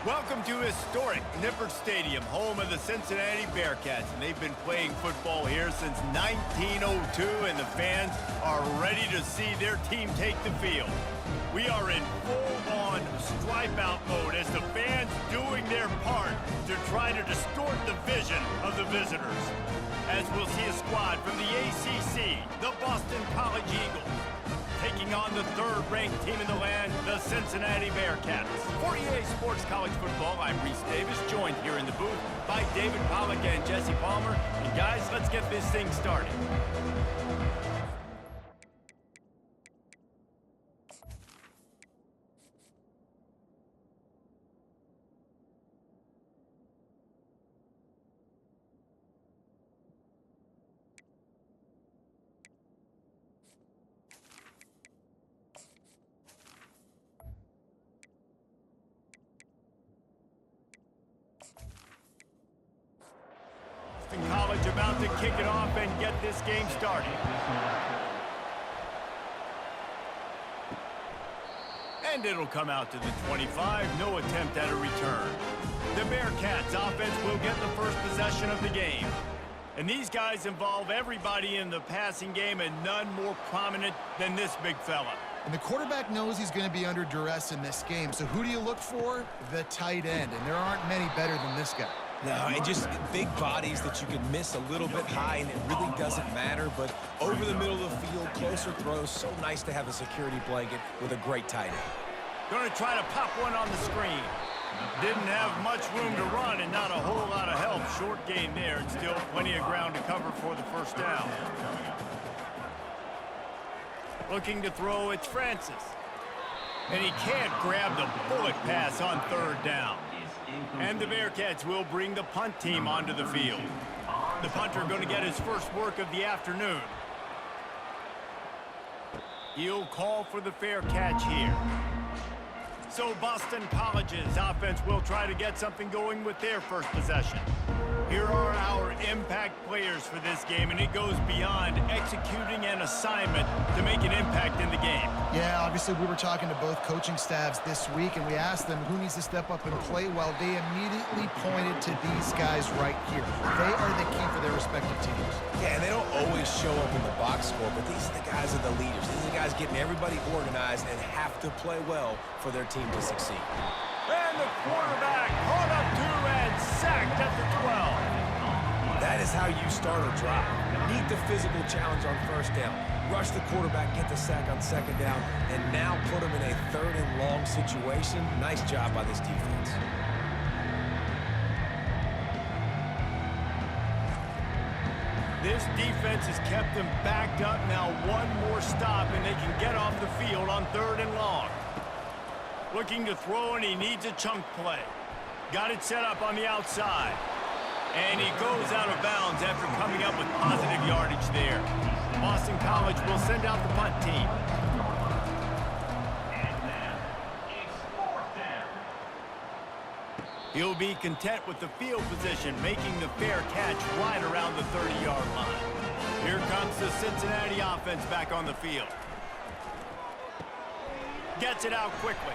Welcome to historic Nippert Stadium, home of the Cincinnati Bearcats. And they've been playing football here since 1902, and the fans are ready to see their team take the field. We are in full-on stripe-out mode as the fans doing their part to try to distort the vision of the visitors. As we'll see a squad from the ACC, the Boston College Eagles, taking on the third-ranked team in the land, the Cincinnati Bearcats. For EA Sports College Football, I'm Reese Davis, joined here in the booth by David Pollack and Jesse Palmer. And guys, let's get this thing started. College about to kick it off and get this game started. And it'll come out to the 25, no attempt at a return. The Bearcats offense will get the first possession of the game. And these guys involve everybody in the passing game, and none more prominent than this big fella. And the quarterback knows he's going to be under duress in this game. So who do you look for? The tight end. And there aren't many better than this guy. No, and just big bodies that you can miss a little bit high, and it really doesn't matter. But over the middle of the field, closer throws, so nice to have a security blanket with a great tight end. Going to try to pop one on the screen. Didn't have much room to run and not a whole lot of help. Short gain there, and still plenty of ground to cover for the first down. Looking to throw, it's Francis. And he can't grab the bullet pass on third down. And the Bearcats will bring the punt team onto the field. The punter going to get his first work of the afternoon. He'll call for the fair catch here. So Boston College's offense will try to get something going with their first possession. Here are our impact players for this game, and it goes beyond executing an assignment to make an impact in the game. Yeah, obviously we were talking to both coaching staffs this week, and we asked them who needs to step up and play well. They immediately pointed to these guys right here. They are the key for their respective teams. Yeah, and they don't always show up in the box score, but these are the guys that are the leaders. These are the guys getting everybody organized and have to play well for their team to succeed. And the quarterback caught up to and sacked at the 12. That is how you start a drive. Meet the physical challenge on first down. Rush the quarterback, get the sack on second down, and now put him in a third and long situation. Nice job by this defense. This defense has kept them backed up. Now one more stop, and they can get off the field on third and long. Looking to throw, and he needs a chunk play. Got it set up on the outside. And he goes out of bounds after coming up with positive yardage there. Boston College will send out the punt team. He'll be content with the field position, making the fair catch right around the 30-yard line. Here comes the Cincinnati offense back on the field. Gets it out quickly.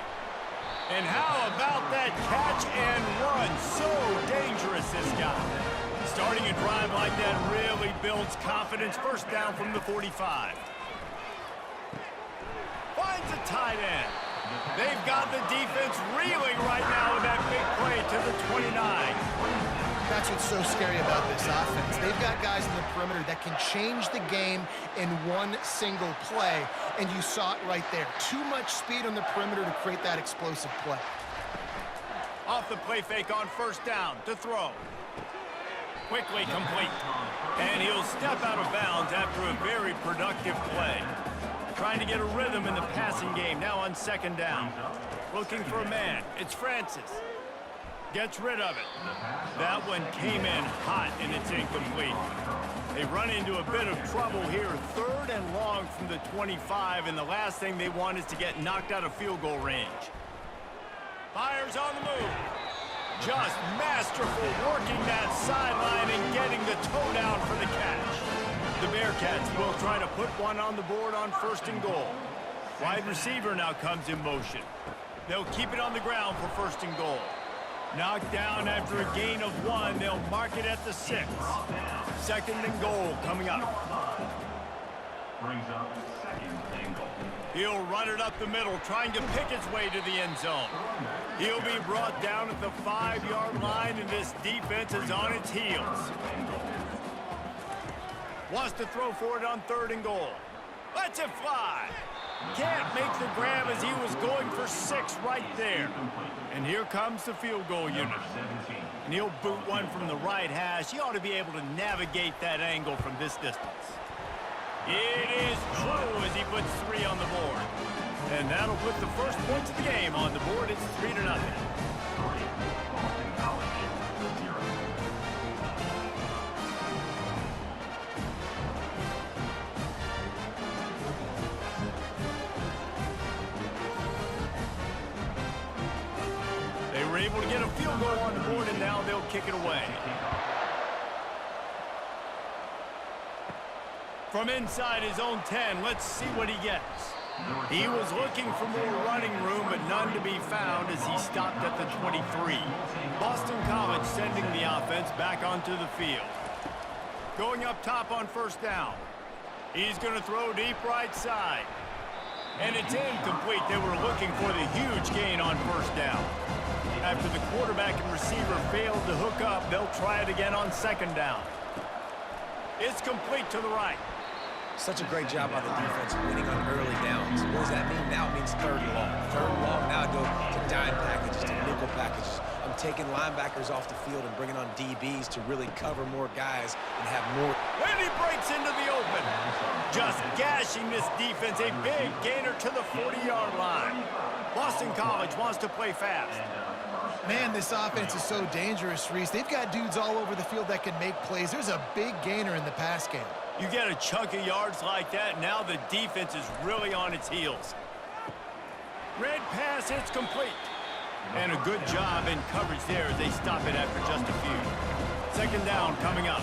And how about that catch and run? So dangerous, this guy. Starting a drive like that really builds confidence. First down from the 45. Finds a tight end. They've got the defense reeling right now with that big play to the 29. That's what's so scary about this offense. They've got guys in the perimeter that can change the game in one single play, and you saw it right there. Too much speed on the perimeter to create that explosive play. Off the play fake on first down to throw. Quickly complete. And he'll step out of bounds after a very productive play. Trying to get a rhythm in the passing game now on second down. Looking for a man. It's Francis. Gets rid of it. That one came in hot, and it's incomplete. They run into a bit of trouble here. Third and long from the 25, and the last thing they want is to get knocked out of field goal range. Fires on the move. Just masterful working that sideline and getting the toe down for the catch. The Bearcats will try to put one on the board on first and goal. Wide receiver now comes in motion. They'll keep it on the ground for first and goal. Knocked down after a gain of 1. They'll mark it at the 6. 2nd and goal coming up. Brings up 2nd and goal. He'll run it up the middle, trying to pick his way to the end zone. He'll be brought down at the 5-yard line, and this defense is on its heels. Wants to throw for it on 3rd and goal. Lets it fly. Can't make the grab as he was going for 6 right there. And here comes the field goal unit. And he'll boot one from the right hash. He ought to be able to navigate that angle from this distance. It is true as he puts 3 on the board. And that'll put the first points of the game on the board. It's 3-0. Boston College, 0. They were able to get a field goal on the board, and now they'll kick it away. From inside his own 10, let's see what he gets. He was looking for more running room, but none to be found as he stopped at the 23. Boston College sending the offense back onto the field. Going up top on 1st down. He's going to throw deep right side. And it's incomplete. They were looking for the huge gain on 1st down. After the quarterback and receiver failed to hook up, they'll try it again on 2nd down. It's complete to the right. Such a great job by the defense winning on early downs. What does that mean? Now it means 3rd and long. 3rd and long, now I go to dime packages, to nickel packages. I'm taking linebackers off the field and bringing on DBs to really cover more guys and have more. And he breaks into the open. Just gashing this defense. A big gainer to the 40-yard line. Boston College wants to play fast. Man, this offense is so dangerous, Reese. They've got dudes all over the field that can make plays. There's a big gainer in the pass game. You get a chunk of yards like that, now the defense is really on its heels. Red pass, it's complete. And a good job in coverage there as they stop it after just a few. 2nd down coming up.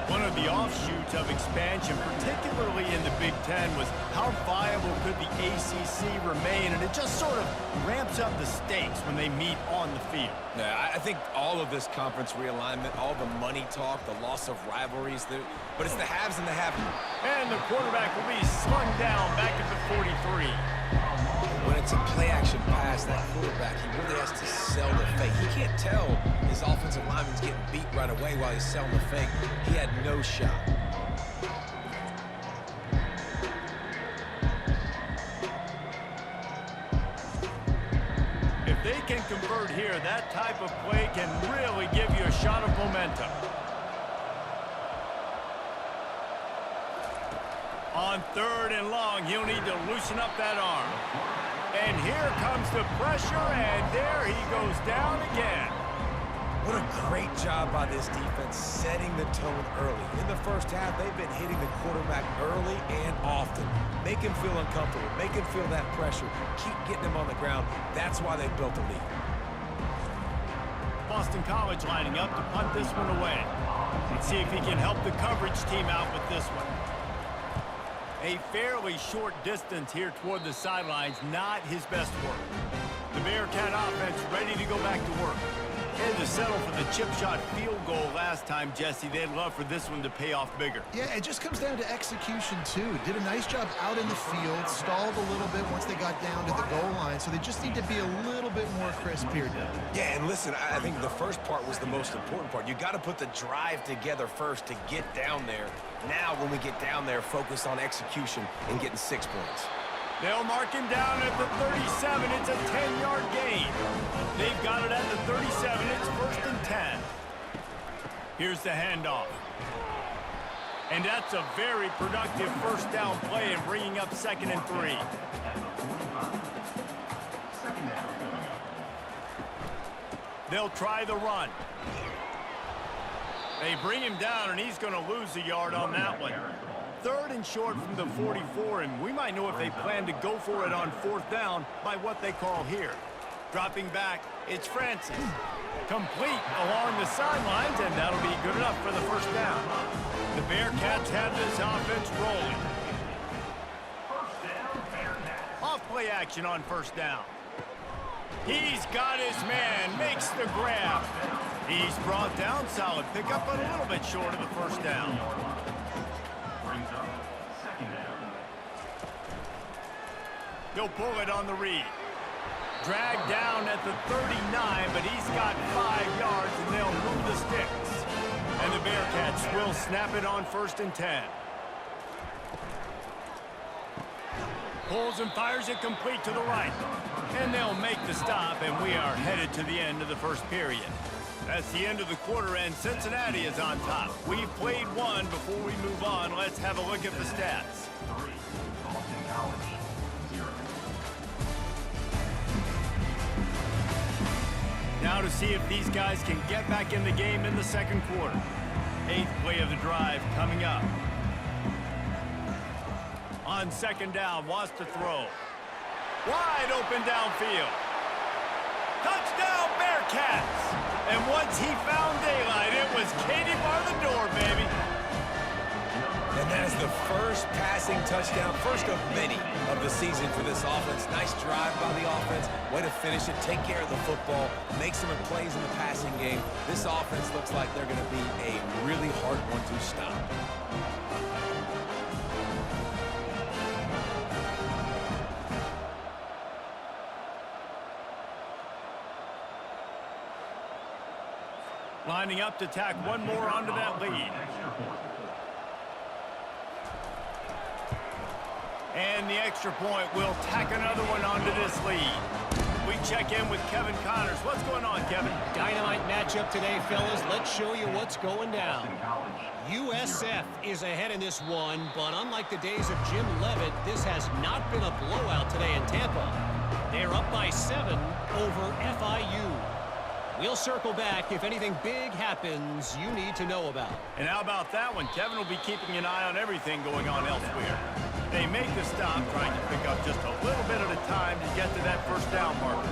One of the offshoots of expansion, particularly in the Big Ten, was how viable could the ACC remain, and it just sort of ramps up the stakes when they meet on the field. Yeah, I think all of this conference realignment, all the money talk, the loss of rivalries, but it's the haves and the have-nots. And the quarterback will be slung down back at the 43. When it's a play-action pass, that quarterback, he really has to sell the fake. He can't tell his offensive lineman's getting beat right away while he's selling the fake. He had no shot. If they can convert here, that type of play can really give you a shot of momentum. On 3rd and long, he'll need to loosen up that arm. And here comes the pressure, and there he goes down again. What a great job by this defense setting the tone early. In the 1st half, they've been hitting the quarterback early and often. Make him feel uncomfortable. Make him feel that pressure. Keep getting him on the ground. That's why they built a lead. Boston College lining up to punt this one away. Let's see if he can help the coverage team out with this one. A fairly short distance here toward the sidelines, not his best work. The Bearcat offense ready to go back to work. Had to settle for the chip shot field goal last time, Jesse. They'd love for this one to pay off bigger. Yeah, it just comes down to execution, too. Did a nice job out in the field, stalled a little bit once they got down to the goal line, so they just need to be a little bit more crisp here. Yeah, and listen, I think the first part was the most important part. You got to put the drive together first to get down there. Now, when we get down there, focus on execution and getting 6 points. They'll mark him down at the 37. It's a 10-yard gain. They've got it at the 37. It's 1st and 10. Here's the handoff. And that's a very productive 1st down play and bringing up 2nd and 3. They'll try the run. They bring him down, and he's going to lose a yard on that one. 3rd and short from the 44, and we might know if they plan to go for it on 4th down by what they call here. Dropping back, it's Francis. Complete along the sidelines, and that'll be good enough for the 1st down. The Bearcats have this offense rolling. Off play action on 1st down. He's got his man, makes the grab. He's brought down. Solid pickup, but a little bit short of the first down. Brings up second down. He'll pull it on the read. Dragged down at the 39, but he's got 5 yards, and they'll move the sticks. And the Bearcats will snap it on 1st and 10. Pulls and fires it complete to the right. And they'll make the stop, and we are headed to the end of the first period. That's the end of the quarter, and Cincinnati is on top. We've played one. Before we move on, let's have a look at the stats. 3, Boston College, 0. Now to see if these guys can get back in the game in the second quarter. 8th play of the drive coming up. On 2nd down, wants to throw. Wide open downfield. Touchdown, Bearcats! And once he found daylight, it was Katie bar the door, baby. And that is the first passing touchdown, first of many of the season for this offense. Nice drive by the offense. Way to finish it, take care of the football, make some plays in the passing game. This offense looks like they're going to be a really hard one to stop. Lining up to tack one more onto that lead. And the extra point will tack another one onto this lead. We check in with Kevin Connors. What's going on, Kevin? Dynamite matchup today, fellas. Let's show you what's going down. USF is ahead in this one, but unlike the days of Jim Levitt, this has not been a blowout today in Tampa. They're up by 7 over FIU. We'll circle back if anything big happens you need to know about. And how about that one? Kevin will be keeping an eye on everything going on elsewhere. They make the stop, trying to pick up just a little bit at a time to get to that first down marker.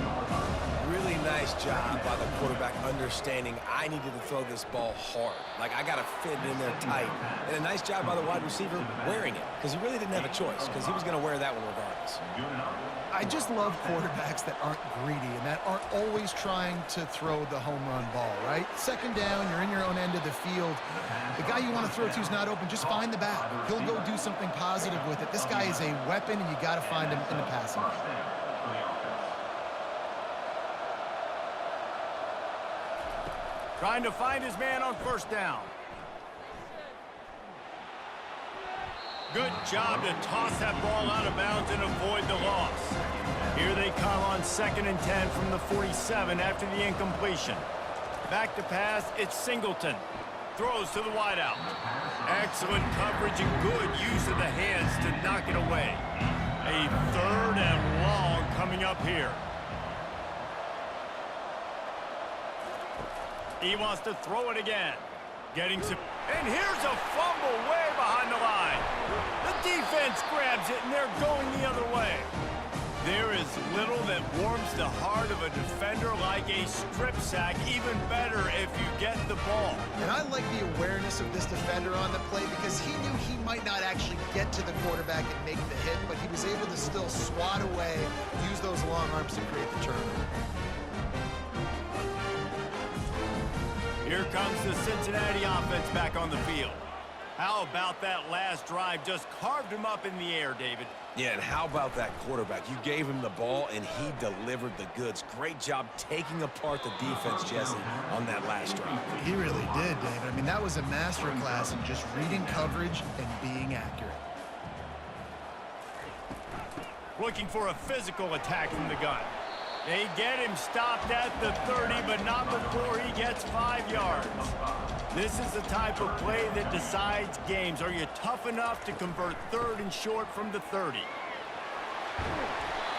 Really nice job by the quarterback understanding I needed to throw this ball hard. Like, I got to fit it in there tight. And a nice job by the wide receiver wearing it, because he really didn't have a choice, because he was going to wear that one regardless. I just love quarterbacks that aren't greedy and that aren't always trying to throw the home run ball, right? 2nd down, you're in your own end of the field. The guy you want to throw to is not open. Just find the back. He'll go do something positive with it. This guy is a weapon, and you got to find him in the passing game. Trying to find his man on 1st down. Good job to toss that ball out of bounds and avoid the loss. Here they come on 2nd and 10 from the 47 after the incompletion. Back to pass, it's Singleton. Throws to the wideout. Excellent coverage and good use of the hands to knock it away. A 3rd and long coming up here. He wants to throw it again. Getting some... And here's a fumble way behind the line. The defense grabs it, and they're going the other way. There is little that warms the heart of a defender like a strip sack. Even better if you get the ball. And I like the awareness of this defender on the play because he knew he might not actually get to the quarterback and make the hit, but he was able to still swat away, use those long arms to create the turnover. Here comes the Cincinnati offense back on the field. How about that last drive? Just carved him up in the air, David. Yeah, and how about that quarterback? You gave him the ball, and he delivered the goods. Great job taking apart the defense, Jesse, on that last drive. He really did, David. I mean, that was a masterclass in just reading coverage and being accurate. Looking for a physical attack from the gun. They get him stopped at the 30, but not before he gets 5 yards. This is the type of play that decides games. Are you tough enough to convert 3rd and short from the 30?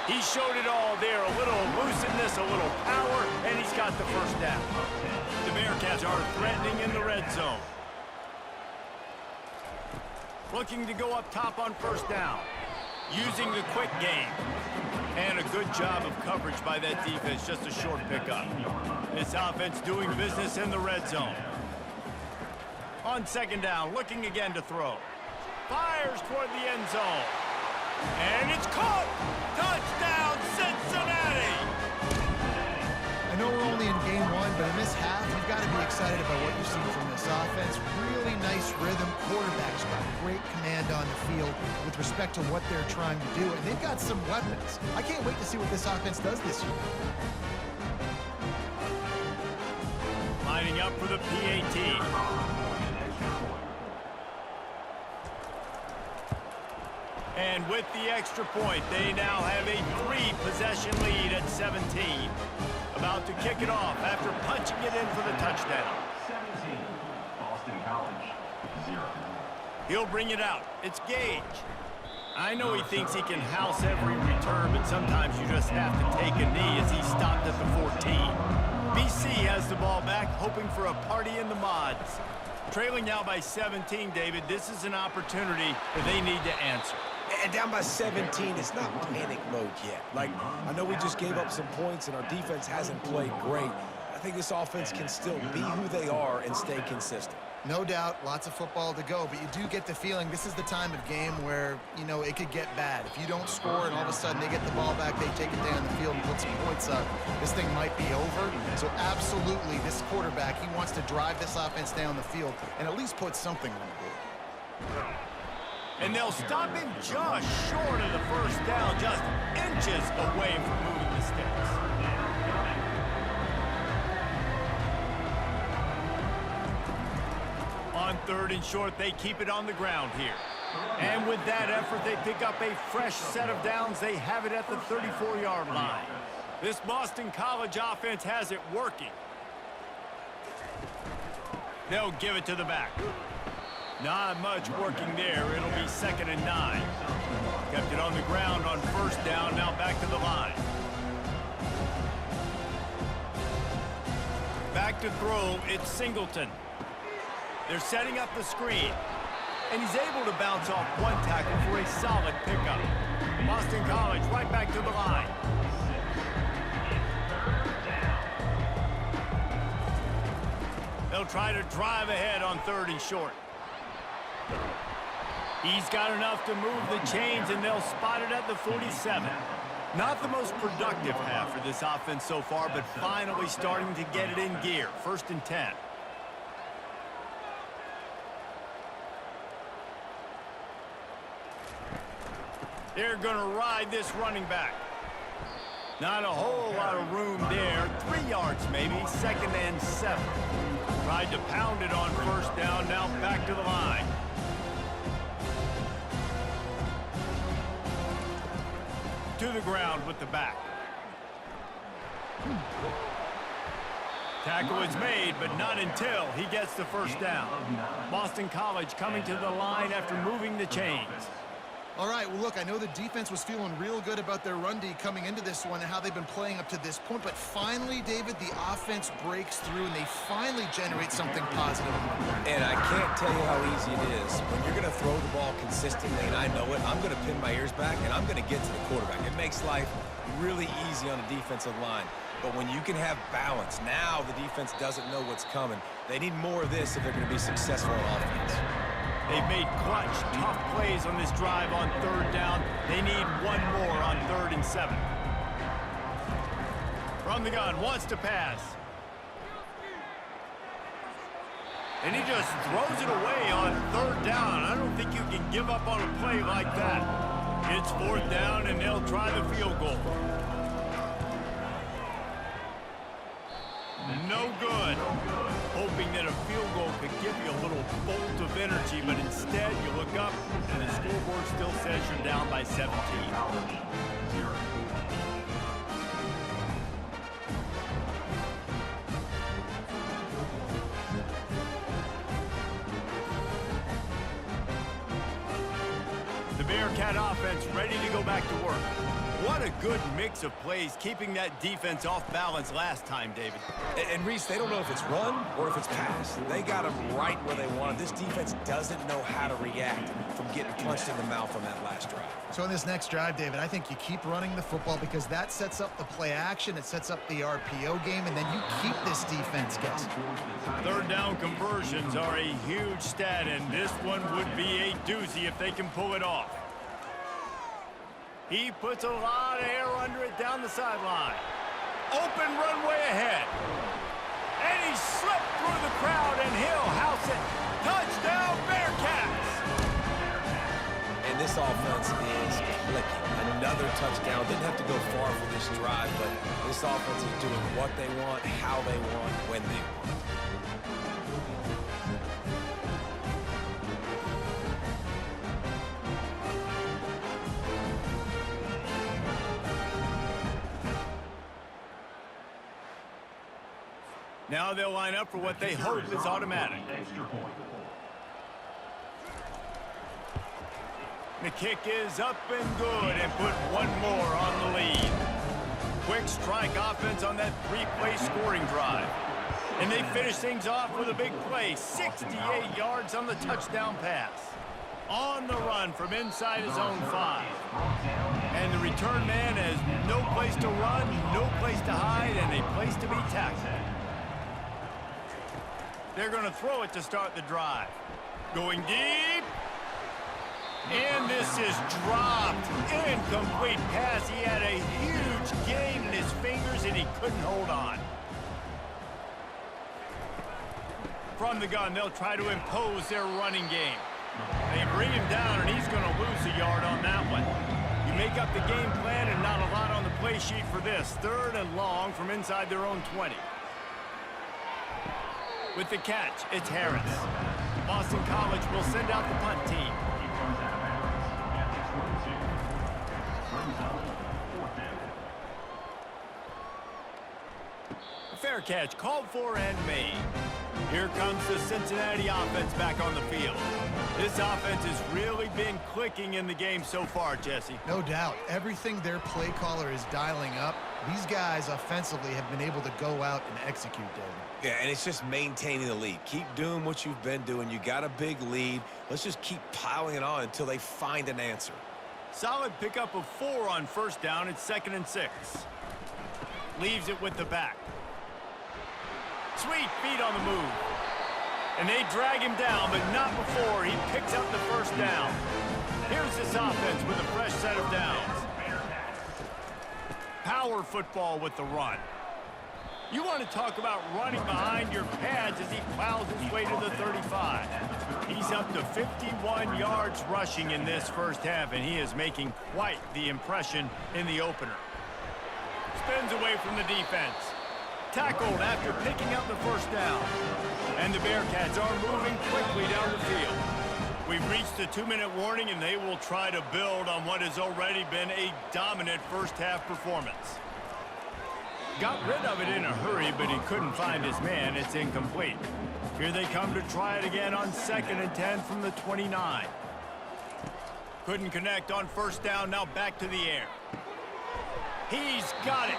He showed it all there. A little elusiveness, a little power, and he's got the first down. The Bearcats are threatening in the red zone. Looking to go up top on 1st down. Using the quick game. And a good job of coverage by that defense. Just a short pickup. This offense doing business in the red zone. On 2nd down, looking again to throw. Fires toward the end zone. And it's caught! Touchdown, Cincinnati! I know we're only in game 1, excited about what you've seen from this offense. Really nice rhythm. Quarterback's got great command on the field with respect to what they're trying to do, and they've got some weapons. I can't wait to see what this offense does this year. Lining up for the PAT. And with the extra point, they now have a 3-possession lead at 17. About to kick it off after punching it in for the touchdown. 17, Boston College, 0. He'll bring it out. It's Gage. I know he thinks he can house every return, but sometimes you just have to take a knee as he stopped at the 14. BC has the ball back, hoping for a party in the mods. Trailing now by 17, David. This is an opportunity that they need to answer. And down by 17, it's not panic mode yet. Like, I know we just gave up some points and our defense hasn't played great. I think this offense can still be who they are and stay consistent. No doubt, lots of football to go, but you do get the feeling this is the time of game where, you know, it could get bad. If you don't score and all of a sudden they get the ball back, they take it down the field and put some points up, this thing might be over. So absolutely, this quarterback, he wants to drive this offense down the field and at least put something on the board. And they'll stop him just short of the first down, just inches away from moving the sticks. On 3rd and short, they keep it on the ground here. And with that effort, they pick up a fresh set of downs. They have it at the 34-yard line. This Boston College offense has it working. They'll give it to the back. Not much working there. It'll be 2nd and 9. Kept it on the ground on 1st down. Now back to the line. Back to throw. It's Singleton. They're setting up the screen. And he's able to bounce off one tackle for a solid pickup. Boston College right back to the line. They'll try to drive ahead on 3rd and short. He's got enough to move the chains, and they'll spot it at the 47. Not the most productive half for this offense so far, but finally starting to get it in gear. 1st and 10. They're going to ride this running back. Not a whole lot of room there. 3 yards maybe. 2nd and 7. Tried to pound it on 1st down. Now back to the line. To the ground with the back. Tackle is made, but not until he gets the 1st down. Boston College coming to the line after moving the chains. All right, well, look, I know the defense was feeling real good about their run D coming into this one and how they've been playing up to this point, but finally, David, the offense breaks through and they finally generate something positive. And I can't tell you how easy it is. When you're going to throw the ball consistently, and I know it, I'm going to pin my ears back, and I'm going to get to the quarterback. It makes life really easy on a defensive line. But when you can have balance, now the defense doesn't know what's coming. They need more of this if they're going to be successful on offense. They've made clutch, tough plays on this drive on 3rd down. They need one more on 3rd and 7. From the gun, wants to pass. And he just throws it away on 3rd down. I don't think you can give up on a play like that. It's 4th down, and they'll try the field goal. No good. Hoping that a field goal could give you a little bolt of energy, but instead you look up and the scoreboard still says you're down by 17. The Bearcat offense ready to go back to work. What a good mix of plays, keeping that defense off balance last time, David. And Reese, they don't know if it's run or if it's pass. They got them right where they want them. This defense doesn't know how to react from getting punched in the mouth on that last drive. So in this next drive, David, I think you keep running the football because that sets up the play action, it sets up the RPO game, and then you keep this defense guessing. 3rd down conversions are a huge stat, and this one would be a doozy if they can pull it off. He puts a lot of air under it down the sideline. Open runway ahead. And he slipped through the This offense is clicking. Another touchdown. Didn't have to go far for this drive, but this offense is doing what they want, how they want, when they want. Now they'll line up for what they hope is automatic. The kick is up and good, and put one more on the lead. Quick strike offense on that three-play scoring drive. And they finish things off with a big play, 68 yards on the touchdown pass. On the run from inside his own 5. And the return man has no place to run, no place to hide, and a place to be tackled. They're going to throw it to start the drive. Going deep. And this is dropped. Incomplete pass. He had a huge gain in his fingers, and he couldn't hold on. From the gun, they'll try to impose their running game. They bring him down, and he's going to lose a yard on that one. You make up the game plan, and not a lot on the play sheet for this. 3rd and long from inside their own 20. With the catch, it's Harris. Boston College will send out the punt team. A fair catch called for and made. Here comes the Cincinnati offense back on the field. This offense has really been clicking in the game so far, Jesse. No doubt. Everything their play caller is dialing up, these guys offensively have been able to go out and execute, David. Yeah, and it's just maintaining the lead. Keep doing what you've been doing. You got a big lead. Let's just keep piling it on until they find an answer. Solid pickup of 4 on first down. It's 2nd and 6. Leaves it with the back. Sweet feet on the move. And they drag him down, but not before he picks up the first down. Here's this offense with a fresh set of downs. Power football with the run. You want to talk about running behind your pads as he plows his way to the 35. He's up to 51 yards rushing in this first half, and he is making quite the impression in the opener. Spins away from the defense. Tackled after picking up the first down. And the Bearcats are moving quickly down the field. We've reached the 2-minute warning, and they will try to build on what has already been a dominant first-half performance. Got rid of it in a hurry, but he couldn't find his man. It's incomplete. Here they come to try it again on 2nd and 10 from the 29. Couldn't connect on first down. Now back to the air. He's got it.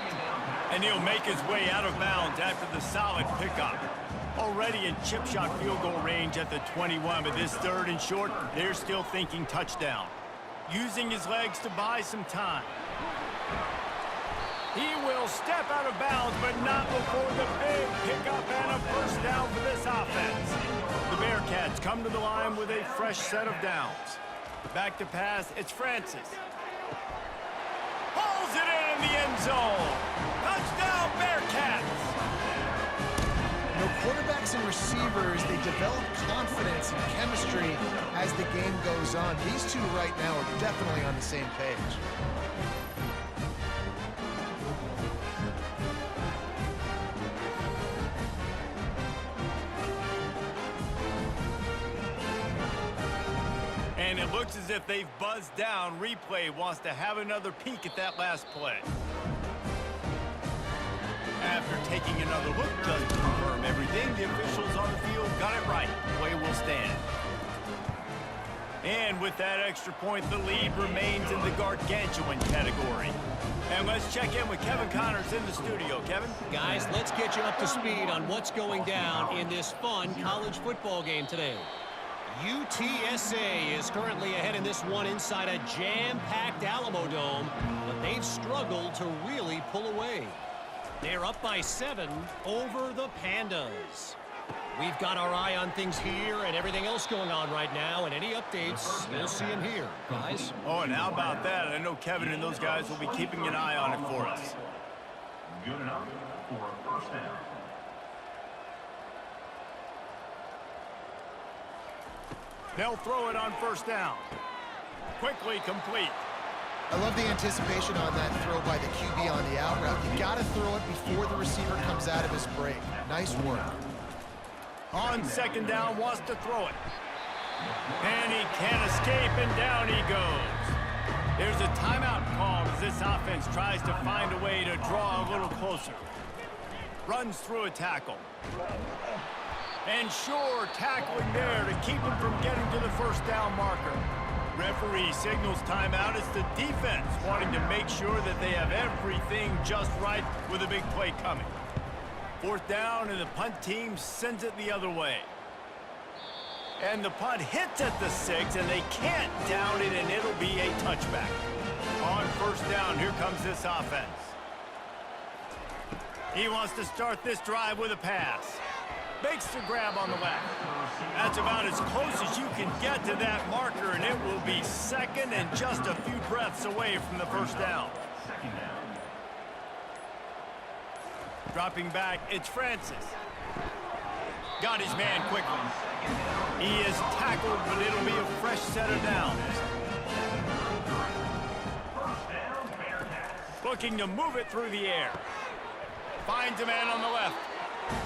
And he'll make his way out of bounds after the solid pickup. Already in chip shot field goal range at the 21, but this 3rd and short, they're still thinking touchdown. Using his legs to buy some time. He will step out of bounds, but not before the big pickup and a first down for this offense. The Bearcats come to the line with a fresh set of downs. Back to pass, it's Francis. Hauls it in the end zone. Touchdown, Bearcats! You know, quarterbacks and receivers, they develop confidence and chemistry as the game goes on. These two right now are definitely on the same page. And it looks as if they've buzzed down. Replay wants to have another peek at that last play. After taking another look just to confirm everything, the officials on the field got it right. Play will stand. And with that extra point, the lead remains in the gargantuan category. And let's check in with Kevin Connors in the studio. Kevin? Guys, let's get you up to speed on what's going down in this fun college football game today. UTSA is currently ahead in this one inside a jam-packed Alamo Dome, but they've struggled to really pull away. They're up by 7 over the Pandas. We've got our eye on things here and everything else going on right now, and any updates, you'll see them here, guys. Oh, and how about that? I know Kevin and those guys will be keeping an eye on it for us. Good enough for a first down. They'll throw it on first down. Quickly complete. I love the anticipation on that throw by the QB on the out route. You got to throw it before the receiver comes out of his break. Nice work. On second down, wants to throw it. And he can't escape, and down he goes. There's a timeout called as this offense tries to find a way to draw a little closer. Runs through a tackle. And sure, tackling there to keep him from getting to the first down marker. Referee signals timeout. It's the defense wanting to make sure that they have everything just right with a big play coming. Fourth down, and the punt team sends it the other way. And the punt hits at the 6, and they can't down it, and it'll be a touchback. On first down, here comes this offense. He wants to start this drive with a pass. Makes the grab on the left. That's about as close as you can get to that marker, and it will be second and just a few breaths away from the first down. Dropping back, it's Francis. Got his man quickly. He is tackled, but it'll be a fresh set of downs. Looking to move it through the air. Finds a man on the left.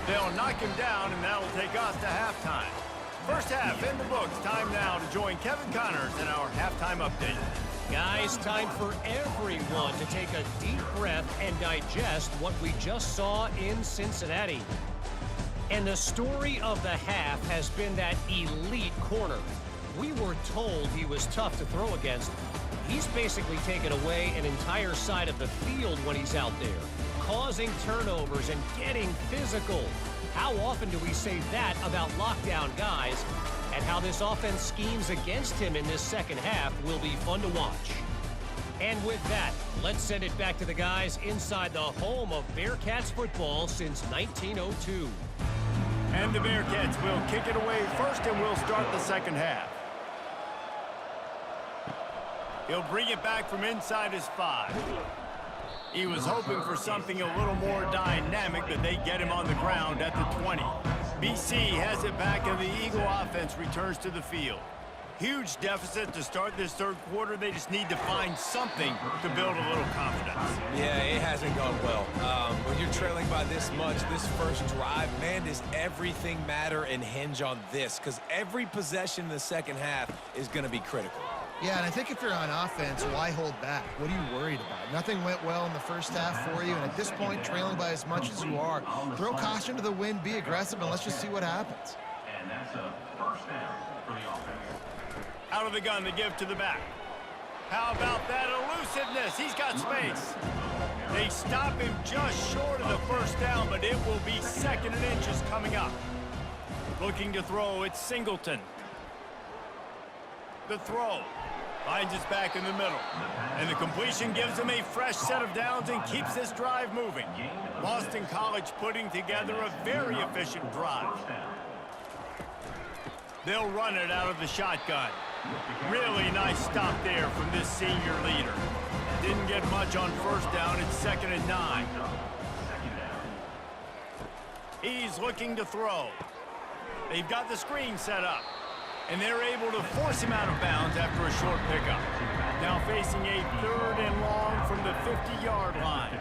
They'll knock him down, and that'll take us to halftime. First half in the books. Time now to join Kevin Connors in our halftime update. Guys, time for everyone to take a deep breath and digest what we just saw in Cincinnati. And the story of the half has been that elite corner. We were told he was tough to throw against. He's basically taken away an entire side of the field when he's out there, causing turnovers and getting physical. How often do we say that about lockdown guys? And how this offense schemes against him in this second half will be fun to watch. And with that, let's send it back to the guys inside the home of Bearcats football since 1902. And the Bearcats will kick it away first, and we'll start the second half. He'll bring it back from inside his 5. He was hoping for something a little more dynamic, but they get him on the ground at the 20. BC has it back, and the Eagle offense returns to the field. Huge deficit to start this third quarter. They just need to find something to build a little confidence. Yeah, it hasn't gone well. When you're trailing by this much, this first drive, man, does everything matter and hinge on this, because every possession in the second half is going to be critical. Yeah, and I think if you're on offense, why hold back? What are you worried about? Nothing went well in the first half for you, and at this point, trailing by as much as you are, throw caution to the wind, be aggressive, and let's just see what happens. And that's a first down for the offense. Out of the gun, the give to the back. How about that elusiveness? He's got space. They stop him just short of the first down, but it will be second and inches coming up. Looking to throw, it's Singleton. The throw. Finds his back in the middle. And the completion gives him a fresh set of downs and keeps this drive moving. Boston College putting together a very efficient drive. They'll run it out of the shotgun. Really nice stop there from this senior leader. Didn't get much on first down. It's second and 9. He's looking to throw. They've got the screen set up. And they're able to force him out of bounds after a short pickup. Now facing a third and long from the 50-yard line.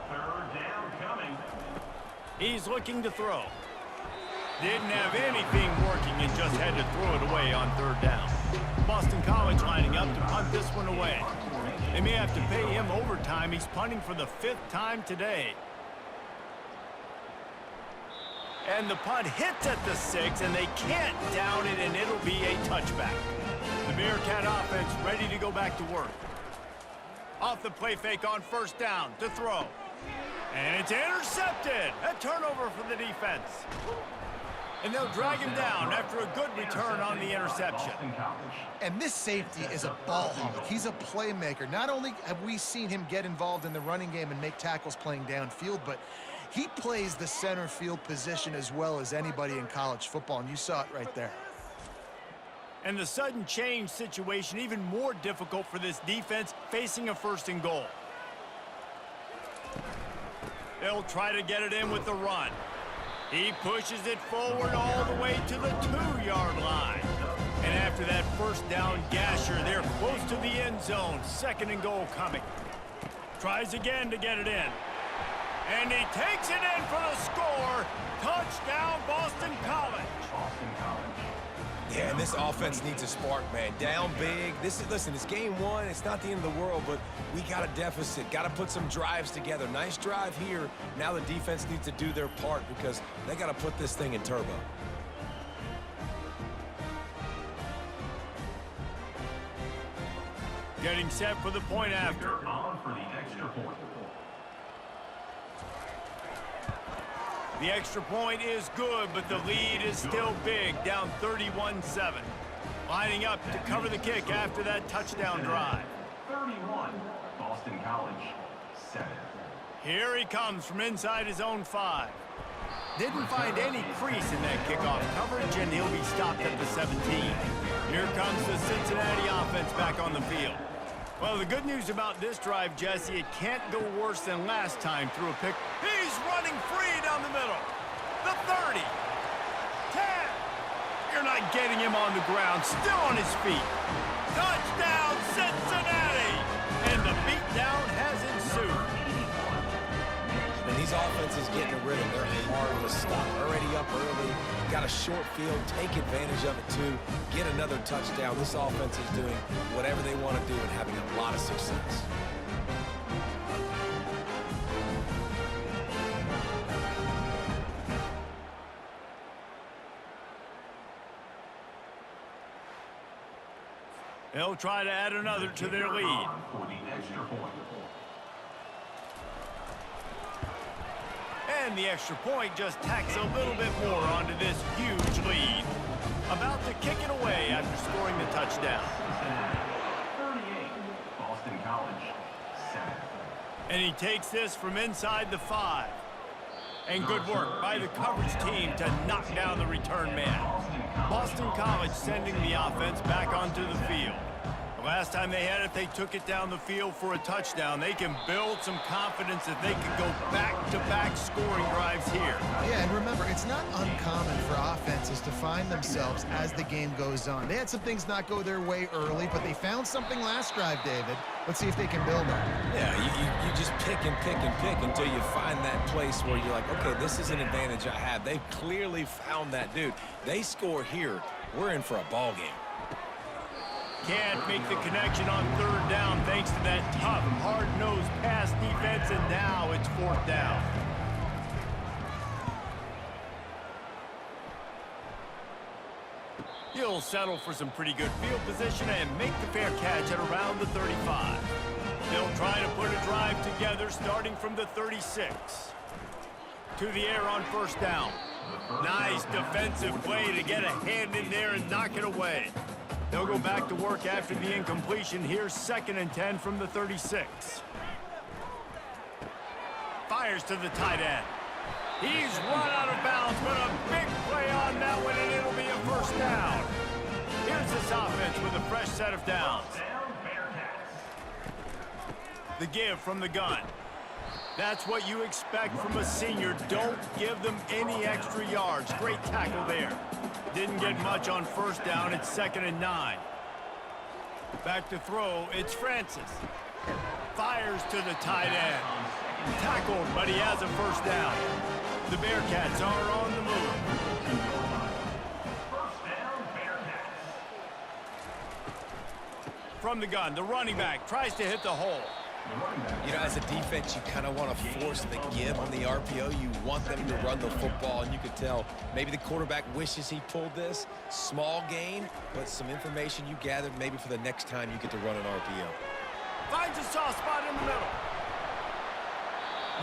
Third down coming. He's looking to throw. Didn't have anything working and just had to throw it away on third down. Boston College lining up to punt this one away. They may have to pay him overtime. He's punting for the 5th time today. And the punt hits at the 6, and they can't down it, and it'll be a touchback. The Bearcat offense ready to go back to work. Off the play fake on first down to throw. And it's intercepted. A turnover for the defense. And they'll drag him down after a good return on the interception. And this safety is a ball hawk. He's a playmaker. Not only have we seen him get involved in the running game and make tackles playing downfield, but he plays the center field position as well as anybody in college football, and you saw it right there. And the sudden change situation even more difficult for this defense facing a first and goal. They'll try to get it in with the run. He pushes it forward all the way to the 2-yard line. And after that first down gasher, they're close to the end zone. 2nd and goal coming. Tries again to get it in. And he takes it in for the score. Touchdown, Boston College. Boston College. Yeah, and this offense needs a spark, man. Down big. Listen, it's game 1. It's not the end of the world, but we got a deficit. Got to put some drives together. Nice drive here. Now the defense needs to do their part because they got to put this thing in turbo. Getting set for the point after. On for the extra point. The extra point is good, but the lead is still big, down 31-7. Lining up to cover the kick after that touchdown drive. 31, Boston College, 7. Here he comes from inside his own 5. Didn't find any crease in that kickoff coverage, and he'll be stopped at the 17. Here comes the Cincinnati offense back on the field. Well, the good news about this drive, Jesse, it can't go worse than last time through a pick. He's running free down the middle. The 30. 10. You're not getting him on the ground. Still on his feet. Touchdown, Cincinnati! And the beatdown has ensued. And these offenses getting a rhythm. They're hard to stop. Already up early. Got a short field. Take advantage of it, too. Get another touchdown. This offense is doing whatever they want to do and having a lot of success. They'll try to add another to their lead. For the extra point. And the extra point just tacks a little bit more onto this huge lead. About to kick it away after scoring the touchdown. 38, Boston College, 7. And he takes this from inside the 5. And good work by the coverage team to knock down the return man. Boston College sending the offense back onto the field. The last time they had it, they took it down the field for a touchdown. They can build some confidence that they can go back-to-back scoring drives here. Yeah, and remember, it's not uncommon for offenses to find themselves as the game goes on. They had some things not go their way early, but they found something last drive, David. Let's see if they can build on it. Yeah, you just pick and pick and pick until you find that place where you're like, okay, this is an advantage I have. They've clearly found that, dude. They score here, we're in for a ball game. Can't make the connection on 3rd down thanks to that tough, hard-nosed pass defense, and now it's 4th down. He'll settle for some pretty good field position and make the fair catch at around the 35. They'll try to put a drive together starting from the 36. To the air on 1st down. Nice defensive play to get a hand in there and knock it away. They'll go back to work after the incompletion. Here's 2nd and 10 from the 36. Fires to the tight end. He's run out of bounds, but a big play on that one, and it'll be a 1st down. Here's this offense with a fresh set of downs. The give from the gun. That's what you expect from a senior. Don't give them any extra yards. Great tackle there. Didn't get much on 1st down. It's 2nd and 9. Back to throw. It's Francis. Fires to the tight end. Tackled, but he has a 1st down. The Bearcats are on the move. 1st down, Bearcats. From the gun, the running back tries to hit the hole. You know, as a defense, you kind of want to force the give on the RPO. You want them to run the football, and you could tell maybe the quarterback wishes he pulled this. Small gain, but some information you gathered maybe for the next time you get to run an RPO. Finds a soft spot in the middle.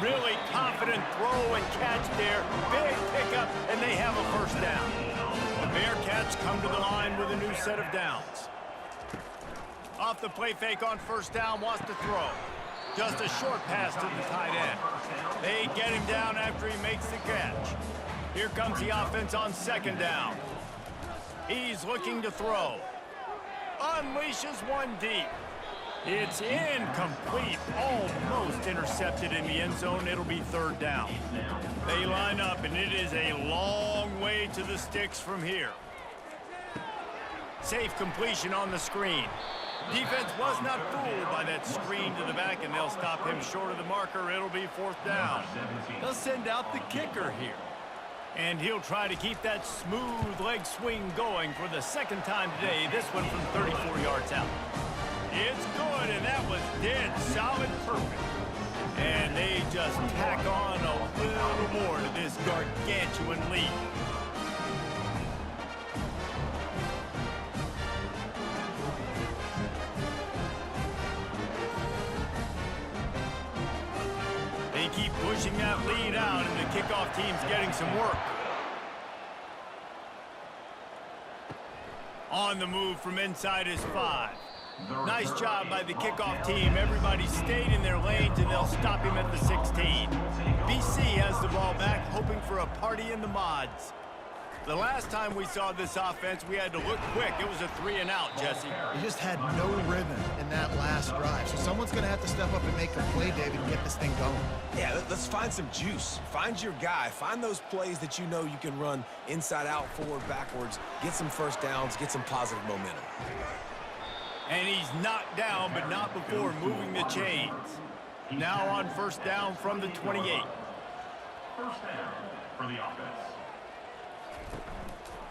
Really confident throw and catch there. Big pickup, and they have a 1st down. The Bearcats come to the line with a new set of downs. Off the play fake on 1st down, wants to throw. Just a short pass to the tight end. They get him down after he makes the catch. Here comes the offense on 2nd down. He's looking to throw. Unleashes one deep. It's incomplete. Almost intercepted in the end zone. It'll be 3rd down. They line up, and it is a long way to the sticks from here. Safe completion on the screen. Defense was not fooled by that screen to the back, and they'll stop him short of the marker. It'll be 4th down. They'll send out the kicker here. And he'll try to keep that smooth leg swing going for the 2nd time today, this one from 34 yards out. It's good, and that was dead solid perfect. And they just tack on a little more to this gargantuan lead. They keep pushing that lead out, and the kickoff team's getting some work. On the move from inside his 5. Nice job by the kickoff team. Everybody stayed in their lanes, and they'll stop him at the 16. BC has the ball back, hoping for a party in the mods. The last time we saw this offense, we had to look quick. It was a 3-and-out, Jesse. He just had no rhythm in that last drive. So someone's going to have to step up and make a play, David, and get this thing going. Yeah, let's find some juice. Find your guy. Find those plays that you know you can run inside out, forward, backwards. Get some first downs. Get some positive momentum. And he's knocked down, but not before moving the chains. Now on 1st down from the 28. 1st down for the offense.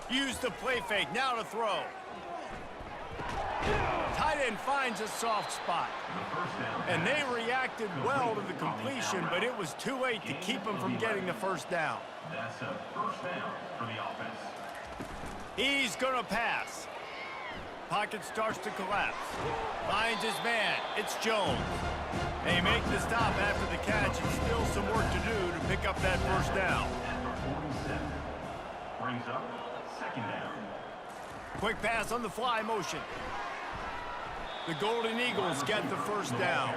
Use the play fake, now to throw. Tight end finds a soft spot. And they reacted well to the completion, but it was too late to keep him from getting the 1st down. That's a 1st down for the offense. He's gonna pass. Pocket starts to collapse. Finds his man. It's Jones. They make the stop after the catch, and still some work to do to pick up that 1st down. Brings up 2nd down. Quick pass on the fly motion. The Golden Eagles get the 1st down.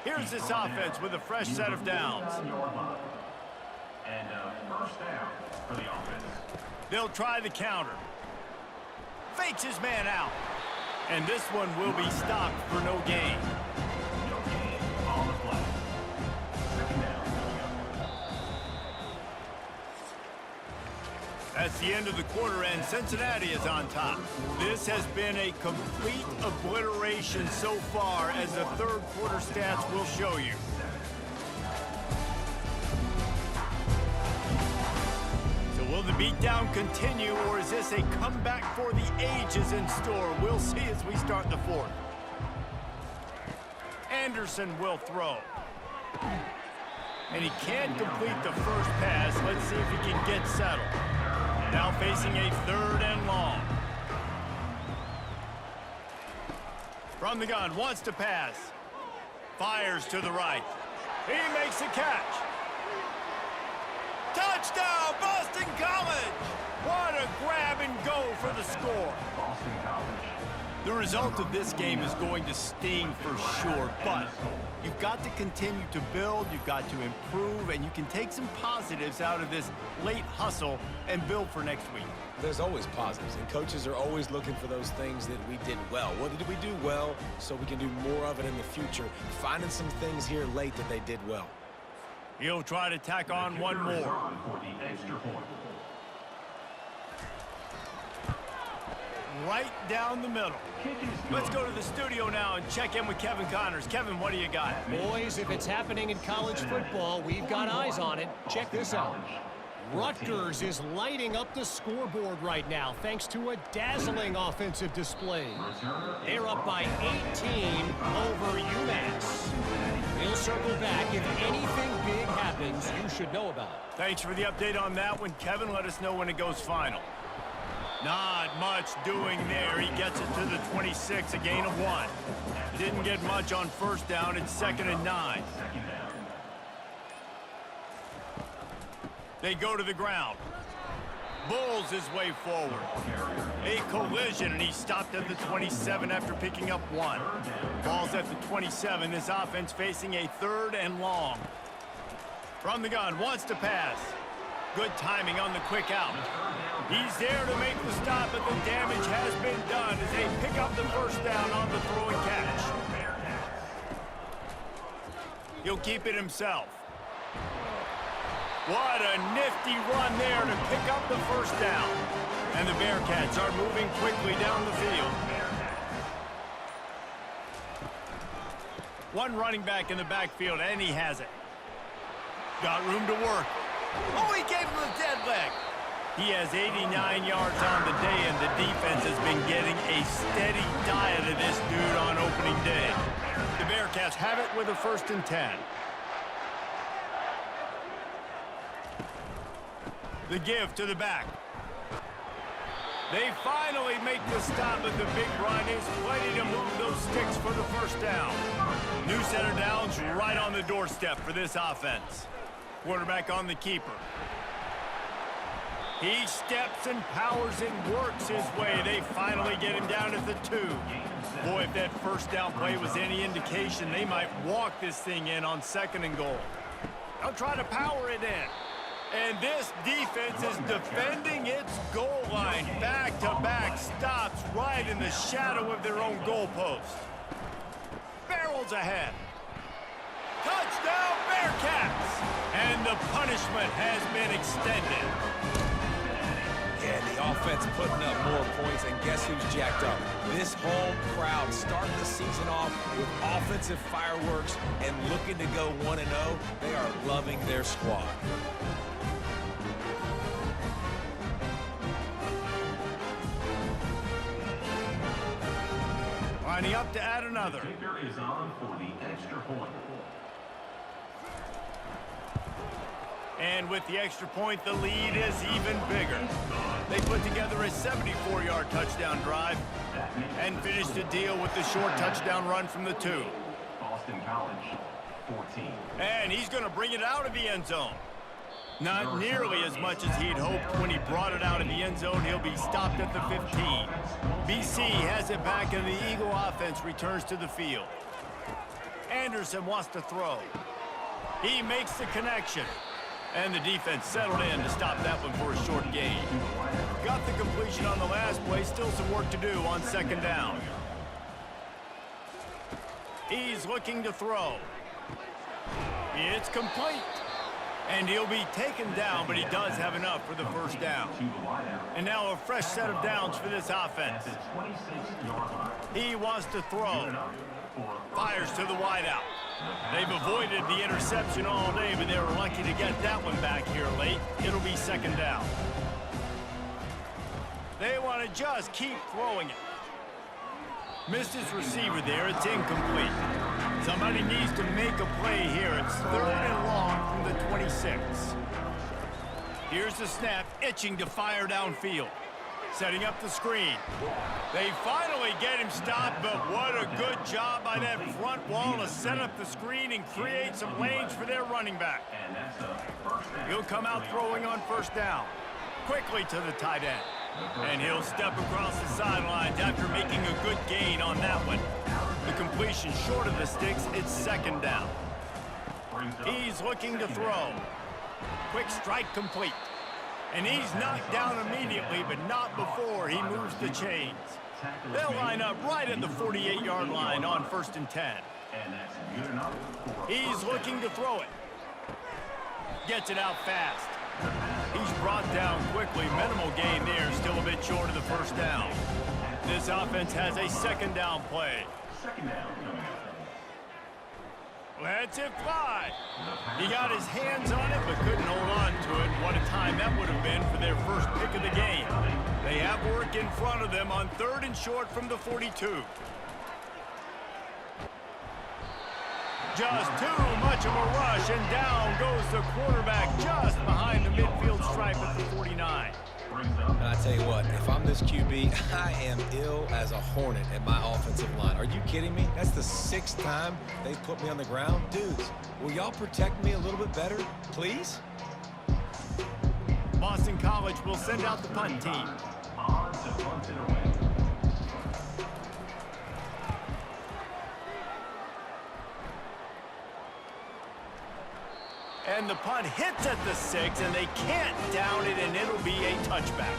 Here's this offense with a fresh set of downs. And a 1st down for the offense. They'll try the counter. Fakes his man out. And this one will be stopped for no gain. No gain on the play. 2nd down. That's the end of the quarter, and Cincinnati is on top. This has been a complete obliteration so far, as the 3rd quarter stats will show you. So will the beatdown continue, or is this a comeback for the ages in store? We'll see as we start the 4th. Anderson will throw. And he can't complete the 1st pass. Let's see if he can get settled. Now facing a 3rd and long. From the gun, wants to pass. Fires to the right. He makes the catch. Touchdown, Boston College! What a grab and go for the score. Boston College. The result of this game is going to sting for sure, but you've got to continue to build, you've got to improve, and you can take some positives out of this late hustle and build for next week. There's always positives, and coaches are always looking for those things that we did well. What did we do well so we can do more of it in the future? Finding some things here late that they did well. He'll try to tack on one more. For the extra point. Right down the middle. Let's go to the studio now and check in with Kevin Connors. Kevin, what do you got? Boys, if it's happening in college football, we've got eyes on it. Check this out. Rutgers is lighting up the scoreboard right now thanks to a dazzling offensive display. They're up by 18 over UMass. We'll circle back. If anything big happens, you should know about it. Thanks for the update on that one, Kevin. Let us know when it goes final. Not much doing there. He gets it to the 26, a gain of 1. Didn't get much on 1st down. It's 2nd and 9. They go to the ground. Bulls his way forward. A collision, and he stopped at the 27 after picking up 1. Ball's at the 27. This offense facing a 3rd and long. From the gun, wants to pass. Good timing on the quick out. He's there to make the stop, but the damage has been done as they pick up the 1st down on the throw and catch. He'll keep it himself. What a nifty run there to pick up the first down. And the Bearcats are moving quickly down the field. One running back in the backfield, and he has it. Got room to work. Oh, he gave him a dead leg. He has 89 yards on the day, and the defense has been getting a steady diet of this dude on opening day. The Bearcats have it with a 1st and 10. The give to the back. They finally make the stop, but the big run is plenty to move those sticks for the first down. New set of downs right on the doorstep for this offense. Quarterback on the keeper. He steps and powers and works his way. They finally get him down at the 2. Boy, if that first down play was any indication, they might walk this thing in on 2nd and goal. They'll try to power it in. And this defense is defending its goal line. Back-to-back stops right in the shadow of their own goalpost. Barrels ahead. Touchdown, Bearcats! And the punishment has been extended. Yeah, the offense putting up more points, and guess who's jacked up? This home crowd starting the season off with offensive fireworks and looking to go 1-0. They are loving their squad. Lining up to add another. Kicker is on for the extra point. And with the extra point, the lead is even bigger. They put together a 74-yard touchdown drive and finished the deal with the short touchdown run from the 2. Boston College, 14. And he's going to bring it out of the end zone. Not nearly as much as he'd hoped when he brought it out of the end zone. He'll be stopped at the 15. BC has it back, and the Eagle offense returns to the field. Anderson wants to throw. He makes the connection. And the defense settled in to stop that one for a short gain. Got the completion on the last play. Still some work to do on 2nd down. He's looking to throw. It's complete. And he'll be taken down, but he does have enough for the first down. And now a fresh set of downs for this offense. He wants to throw. Fires to the wideout. They've avoided the interception all day, but they were lucky to get that one back here late. It'll be 2nd down. They want to just keep throwing it. Missed his receiver there. It's incomplete. Somebody needs to make a play here. It's 3rd and long from the 26. Here's the snap, itching to fire downfield. Setting up the screen. They finally get him stopped, but what a good job by that front wall to set up the screen and create some lanes for their running back. He'll come out throwing on 1st down. Quickly to the tight end. And he'll step across the sidelines after making a good gain on that one. The completion short of the sticks, it's 2nd down. He's looking to throw. Quick strike complete. And he's knocked down immediately, but not before he moves the chains. They'll line up right at the 48-yard line on 1st and 10. He's looking to throw it. Gets it out fast. He's brought down quickly. Minimal gain there, still a bit short of the 1st down. This offense has a 2nd down play. Lets it fly. He got his hands on it, but couldn't hold on to it. What a time that would have been for their first pick of the game. They have work in front of them on 3rd and short from the 42. Just too much of a rush, and down goes the quarterback just behind the midfield stripe at the 49. And I tell you what, if I'm this QB, I am ill as a hornet at my offensive line. Are you kidding me? That's the 6th time they've put me on the ground. Dudes, will y'all protect me a little bit better, please? Boston College will send out the punt team. And the punt hits at the 6, and they can't down it, and it'll be a touchback.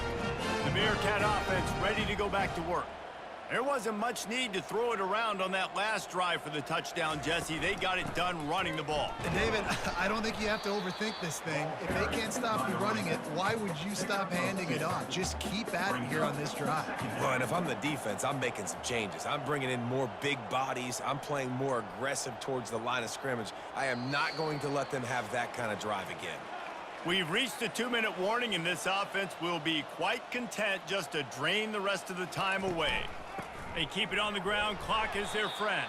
The Bearcat offense ready to go back to work. There wasn't much need to throw it around on that last drive for the touchdown, Jesse. They got it done running the ball. And David, I don't think you have to overthink this thing. If they can't stop you running it, why would you stop handing it off? Just keep at it here on this drive. Well, and if I'm the defense, I'm making some changes. I'm bringing in more big bodies. I'm playing more aggressive towards the line of scrimmage. I am not going to let them have that kind of drive again. We've reached the 2-minute warning, and this offense will be quite content just to drain the rest of the time away. They keep it on the ground. Clock is their friend.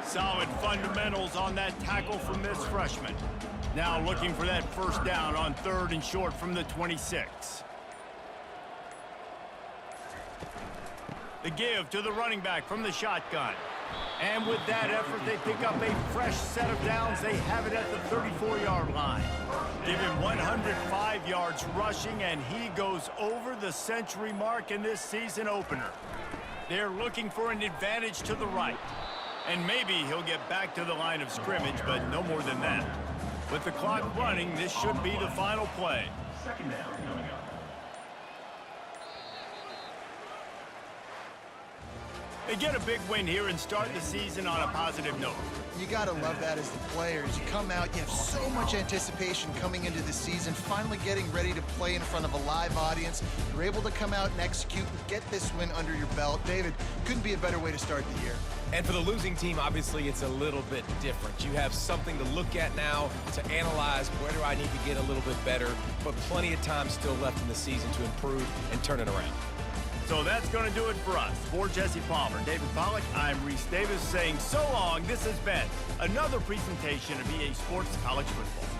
Solid fundamentals on that tackle from this freshman. Now looking for that first down on 3rd and short from the 26. The give to the running back from the shotgun. And with that effort, they pick up a fresh set of downs. They have it at the 34-yard line. Give him 105 yards rushing, and he goes over the century mark in this season opener. They're looking for an advantage to the right. And maybe he'll get back to the line of scrimmage, but no more than that. With the clock running, this should be the final play. Second down coming up. They get a big win here and start the season on a positive note. You got to love that as the players. You come out, you have so much anticipation coming into the season, finally getting ready to play in front of a live audience. You're able to come out and execute and get this win under your belt. David, couldn't be a better way to start the year. And for the losing team, obviously, it's a little bit different. You have something to look at now, to analyze where do I need to get a little bit better, but plenty of time still left in the season to improve and turn it around. So that's going to do it for us. For Jesse Palmer, David Pollack, I'm Reese Davis saying so long. This has been another presentation of EA Sports College Football.